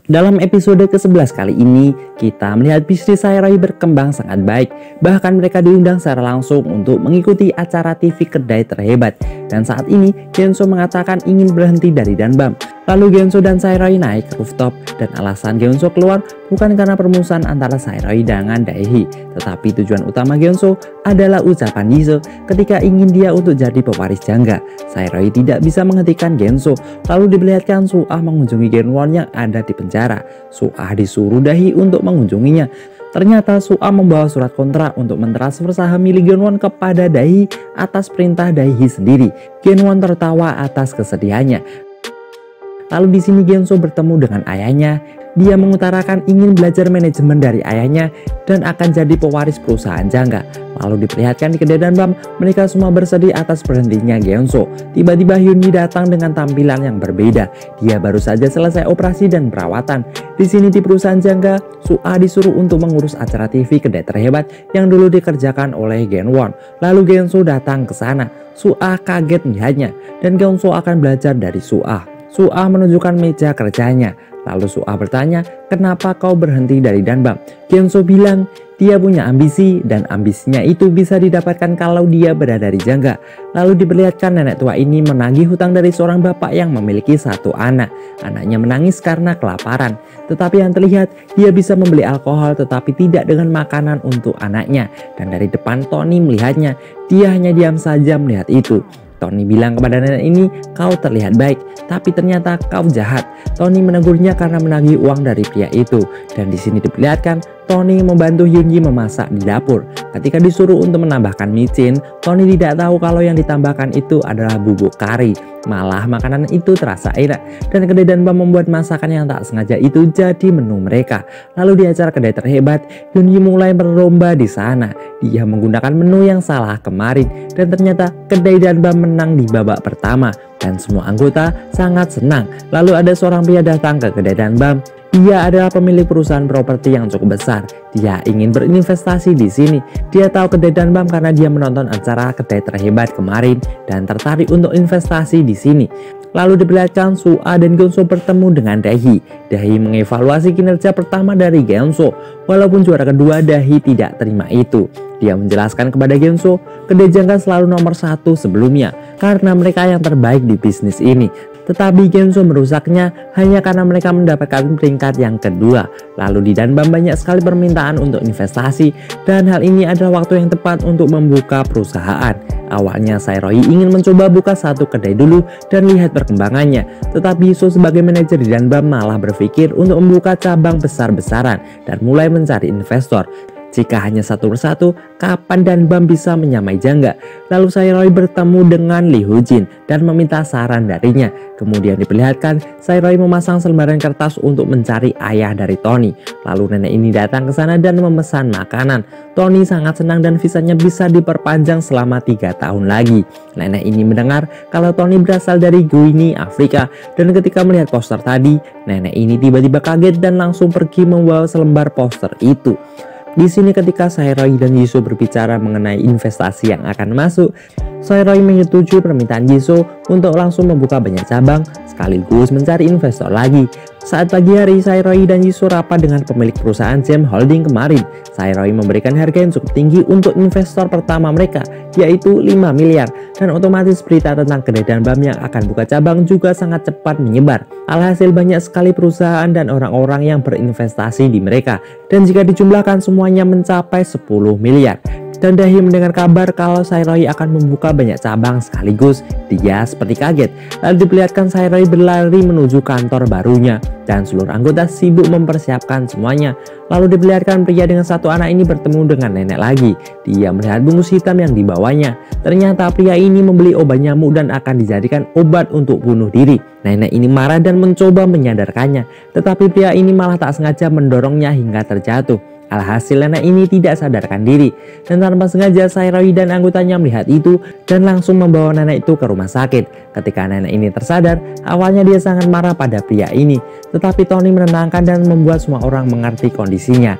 Dalam episode ke-11 kali ini, kita melihat bisnis Sairoi berkembang sangat baik. Bahkan mereka diundang secara langsung untuk mengikuti acara TV kedai terhebat. Dan saat ini, Genso mengatakan ingin berhenti dari Danbam. Lalu Genso dan Sairoi naik ke rooftop. Dan alasan Genso keluar bukan karena permusuhan antara Sairoi dengan Daehi. Tetapi tujuan utama Genso adalah ucapan Jisoo ketika ingin dia untuk jadi pewaris jangga. Sairoi tidak bisa menghentikan Genso. Lalu diperlihatkan Suah mengunjungi Genwon yang ada di penjara. Suah disuruh Daehi untuk mengunjunginya. Ternyata Suah membawa surat kontrak untuk mentransfer saham milik Genwon kepada Daehi atas perintah Daehi sendiri. Genwon tertawa atas kesedihannya. Lalu di sini Genso bertemu dengan ayahnya. Dia mengutarakan ingin belajar manajemen dari ayahnya dan akan jadi pewaris perusahaan jangga. Lalu diperlihatkan di kedai Danbam, mereka semua bersedih atas berhentinya Genso. Tiba-tiba Hyunji datang dengan tampilan yang berbeda. Dia baru saja selesai operasi dan perawatan. Di sini di perusahaan jangga, Suah disuruh untuk mengurus acara TV kedai terhebat yang dulu dikerjakan oleh Genwon. Lalu Genso datang ke sana. Suah kaget melihatnya dan Genso akan belajar dari Suah. Suah menunjukkan meja kerjanya. Lalu Suah bertanya, kenapa kau berhenti dari Danbam? Genso bilang, dia punya ambisi dan ambisinya itu bisa didapatkan kalau dia berada di jangga. Lalu diperlihatkan nenek tua ini menagih hutang dari seorang bapak yang memiliki satu anak. Anaknya menangis karena kelaparan. Tetapi yang terlihat, dia bisa membeli alkohol tetapi tidak dengan makanan untuk anaknya. Dan dari depan Tony melihatnya, dia hanya diam saja melihat itu. Tony bilang kepada nenek ini, kau terlihat baik, tapi ternyata kau jahat. Tony menegurnya karena menagih uang dari pria itu. Dan di sini diperlihatkan Tony membantu Hyunji memasak di dapur. Ketika disuruh untuk menambahkan micin, Tony tidak tahu kalau yang ditambahkan itu adalah bubuk kari. Malah makanan itu terasa enak. Dan kedai Danbam membuat masakan yang tak sengaja itu jadi menu mereka. Lalu di acara kedai terhebat, Hyunji mulai berlomba di sana. Dia menggunakan menu yang salah kemarin. Dan ternyata kedai Danbam menang di babak pertama. Dan semua anggota sangat senang. Lalu ada seorang pria datang ke kedai Danbam. Dia adalah pemilik perusahaan properti yang cukup besar. Dia ingin berinvestasi di sini. Dia tahu kedai Danbam karena dia menonton acara kedai terhebat kemarin dan tertarik untuk investasi di sini. Lalu diperlihatkan Suah dan Genso bertemu dengan Daehi. Daehi mengevaluasi kinerja pertama dari Genso. Walaupun juara kedua, Daehi tidak terima itu. Dia menjelaskan kepada Genso, kedai jangga selalu nomor 1 sebelumnya karena mereka yang terbaik di bisnis ini. Tetapi Genso merusaknya hanya karena mereka mendapatkan peringkat yang kedua. Lalu di Danbam banyak sekali permintaan untuk investasi dan hal ini adalah waktu yang tepat untuk membuka perusahaan. Awalnya Sairoi ingin mencoba buka satu kedai dulu dan lihat perkembangannya. Tetapi So sebagai manajer di Danbam malah berpikir untuk membuka cabang besar-besaran dan mulai mencari investor. Jika hanya satu persatu, kapan Danbam bisa menyamai jangga? Lalu Sairoi bertemu dengan Lee Hoo-jin dan meminta saran darinya. Kemudian diperlihatkan Sairoi memasang selembaran kertas untuk mencari ayah dari Tony. Lalu nenek ini datang ke sana dan memesan makanan. Tony sangat senang dan visanya bisa diperpanjang selama 3 tahun lagi. Nenek ini mendengar kalau Tony berasal dari Guinea, Afrika. Dan ketika melihat poster tadi, nenek ini tiba-tiba kaget dan langsung pergi membawa selembar poster itu. Di sini ketika Sairoi dan Jisoo berbicara mengenai investasi yang akan masuk, Sairoi menyetujui permintaan Jisoo untuk langsung membuka banyak cabang sekaligus mencari investor lagi. Saat pagi hari, Sairoi dan Jisoo rapat dengan pemilik perusahaan Gem Holding kemarin. Sairoi memberikan harga yang cukup tinggi untuk investor pertama mereka, yaitu 5 miliar. Dan otomatis berita tentang kedai Danbam yang akan buka cabang juga sangat cepat menyebar. Alhasil banyak sekali perusahaan dan orang-orang yang berinvestasi di mereka. Dan jika dijumlahkan semuanya mencapai 10 miliar. Dan Daehi mendengar kabar kalau Sairoi akan membuka banyak cabang sekaligus. Dia seperti kaget. Lalu diperlihatkan Sairoi berlari menuju kantor barunya. Dan seluruh anggota sibuk mempersiapkan semuanya. Lalu diperlihatkan pria dengan satu anak ini bertemu dengan nenek lagi. Dia melihat bungkus hitam yang dibawanya. Ternyata pria ini membeli obat nyamuk dan akan dijadikan obat untuk bunuh diri. Nenek ini marah dan mencoba menyadarkannya. Tetapi pria ini malah tak sengaja mendorongnya hingga terjatuh. Alhasil nenek ini tidak sadarkan diri. Dan tanpa sengaja Sairoi dan anggotanya melihat itu dan langsung membawa nenek itu ke rumah sakit. Ketika nenek ini tersadar, awalnya dia sangat marah pada pria ini. Tetapi Tony menenangkan dan membuat semua orang mengerti kondisinya.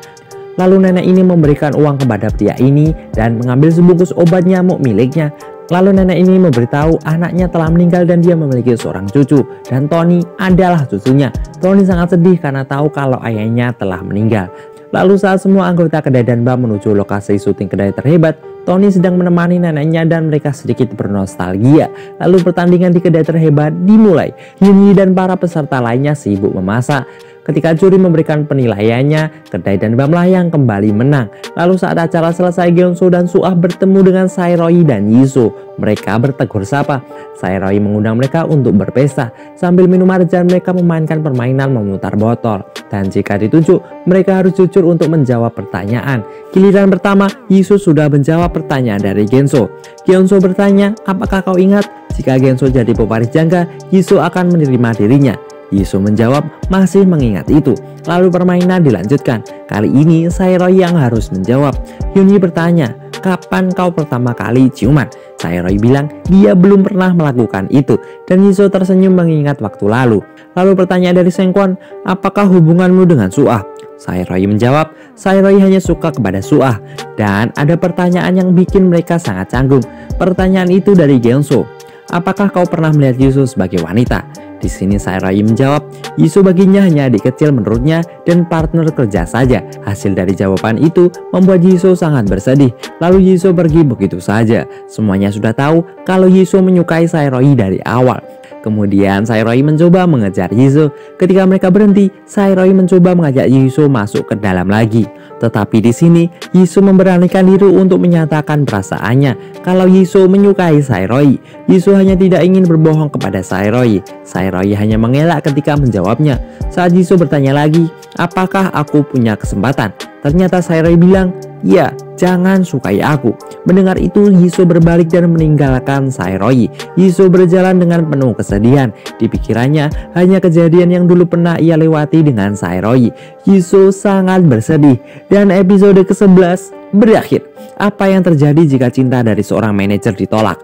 Lalu nenek ini memberikan uang kepada pria ini dan mengambil sebungkus obat nyamuk miliknya. Lalu nenek ini memberitahu anaknya telah meninggal dan dia memiliki seorang cucu, dan Tony adalah cucunya. Tony sangat sedih karena tahu kalau ayahnya telah meninggal. Lalu saat semua anggota kedai Danbam menuju lokasi syuting kedai terhebat, Tony sedang menemani neneknya dan mereka sedikit bernostalgia. Lalu pertandingan di kedai terhebat dimulai. Hyun-yi dan para peserta lainnya sibuk memasak. Ketika juri memberikan penilaiannya, kedai Danbamlah yang kembali menang. Lalu saat acara selesai, Gyeongso dan Suah bertemu dengan Sae-roy dan Jisoo. Mereka bertegur sapa. Sae-roy mengundang mereka untuk berpesta. Sambil minum marjan, mereka memainkan permainan memutar botol. Dan jika ditunjuk, mereka harus jujur untuk menjawab pertanyaan. Giliran pertama, Jisoo sudah menjawab pertanyaan dari Gyeongso. Gyeongso bertanya, apakah kau ingat jika Gyeongso jadi pewaris jangga, Jisoo akan menerima dirinya? Jisoo menjawab masih mengingat itu. Lalu permainan dilanjutkan. Kali ini Sae-roy yang harus menjawab. Hyun-yi bertanya, kapan kau pertama kali ciuman? Sae-roy bilang dia belum pernah melakukan itu. Dan Jisoo tersenyum mengingat waktu lalu. Lalu pertanyaan dari Sengkwon, apakah hubunganmu dengan Suah? Sae-roy menjawab, Sae-roy hanya suka kepada Suah. Dan ada pertanyaan yang bikin mereka sangat canggung. Pertanyaan itu dari Gyeongso, apakah kau pernah melihat Jisoo sebagai wanita? Di sini Sae-roy menjawab, Jisoo baginya hanya adik kecil menurutnya dan partner kerja saja. Hasil dari jawaban itu membuat Jisoo sangat bersedih. Lalu Jisoo pergi begitu saja. Semuanya sudah tahu kalau Jisoo menyukai Sae-roy dari awal. Kemudian Sae-roy mencoba mengejar Jisoo. Ketika mereka berhenti, Sae-roy mencoba mengajak Jisoo masuk ke dalam lagi. Tetapi di sini Jisoo memberanikan diri untuk menyatakan perasaannya kalau Jisoo menyukai Sae-roy. Jisoo hanya tidak ingin berbohong kepada Sae-roy. Sae-roy hanya mengelak ketika menjawabnya. Saat Jisoo bertanya lagi, apakah aku punya kesempatan? Ternyata Sae-roy bilang, ya, jangan sukai aku. Mendengar itu, Jisoo berbalik dan meninggalkan Sae-roy. Jisoo berjalan dengan penuh kesedihan. Di pikirannya hanya kejadian yang dulu pernah ia lewati dengan Sae-roy. Jisoo sangat bersedih. Dan episode ke-11 berakhir. Apa yang terjadi jika cinta dari seorang manajer ditolak?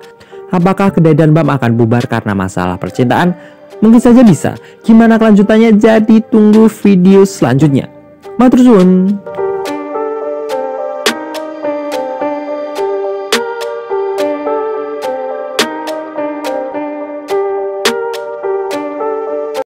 Apakah kedai Danbam akan bubar karena masalah percintaan? Mungkin saja bisa. Gimana kelanjutannya? Jadi tunggu video selanjutnya. Matur suwun.